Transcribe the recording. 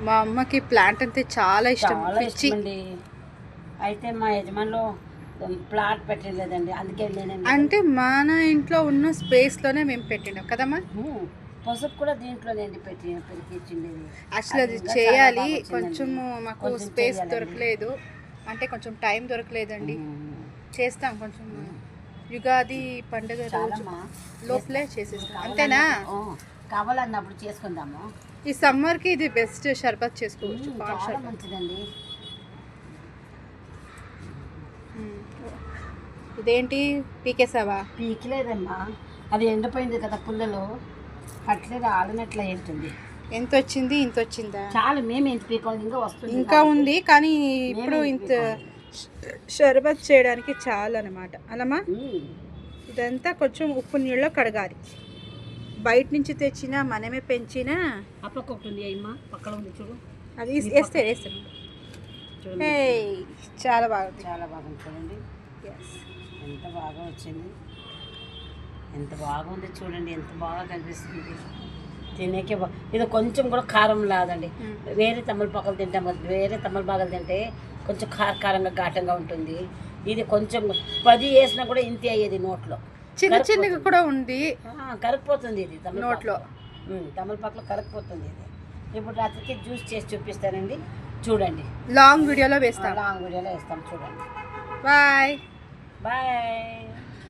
మా అమ్మకి ప్లాంట్ అంటే చాలా ఇష్టం. చాలా ఇష్టం అండి. అయితే మా యజమానిలో ప్లాట్ పెట్టలేదండి, అందుకే వెళ్ళానండి. అంటే మన ఇంట్లో ఉన్న స్పేస్లోనే మేము పెట్టినాం కదమ్మా. పసుపు కూడా దీంట్లోనే అండి పెరికిచ్చిండేది. యాక్చువల్లీ అది చేయాలి, కొంచెము మాకు స్పేస్ దొరకలేదు, అంటే కొంచెం టైం దొరకలేదండి. చేస్తాం కొంచెం యుగాది పండుగ రోజు లోపలే చేసేస్తాం. అంతేనా? కావాలన్నప్పుడు చేసుకుందాము. ఈ సమ్మర్కి ఇది బెస్ట్ షర్బత్ చేసుకోవచ్చు. చాలా మంచిదండి. ఇదేంటి పీకేసావా? పీకలేదమ్మా, అది ఎండిపోయింది కదా పుల్లలో, అట్లే రాలినట్లా ఏంటుంది. ఎంత వచ్చింది? ఇంత వచ్చిందా? చాలా మేము ఎంత పీకోండి, ఇంకా వస్తుంది, ఇంకా ఉంది. కానీ ఇప్పుడు ఇంత షర్బత్ చేయడానికి చాలు అనమాట. అలామా ఇదంతా కొంచెం ఉప్పు నీళ్ళలో కడగాలి. బయట నుంచి తెచ్చిన మనమే పెంచిన అప్పకు ఒకటి అమ్మా, పక్కన ఉంది చూడు, అది వేస్తాను. చాలా బాగుంది, చాలా బాగుంది చూడండి. ఎంత బాగా వచ్చింది, ఎంత బాగుంది చూడండి, ఎంత బాగా కనిపిస్తుంది. తినేకే ఇది కొంచెం కూడా కారం లేదండి. వేరే తమలపాకులు తింటాం కదా, వేరే తమలపాకులు తింటే కొంచెం కారంగా ఘాటంగా ఉంటుంది. ఇది కొంచెం 10 వేసినా కూడా ఇంతే అయ్యేది నోట్లో. చిన్న చిన్నగా కూడా ఉంది, కరిగిపోతుంది ఇది నోట్లో. తమలపాకులో కరిగిపోతుంది ఇది. ఇప్పుడు రాత్రికి జ్యూస్ చేసి చూపిస్తానండి, చూడండి. లాంగ్ వీడియోలో వేస్తాం, లాంగ్ వీడియోలో వేస్తాం చూడండి. Bye bye.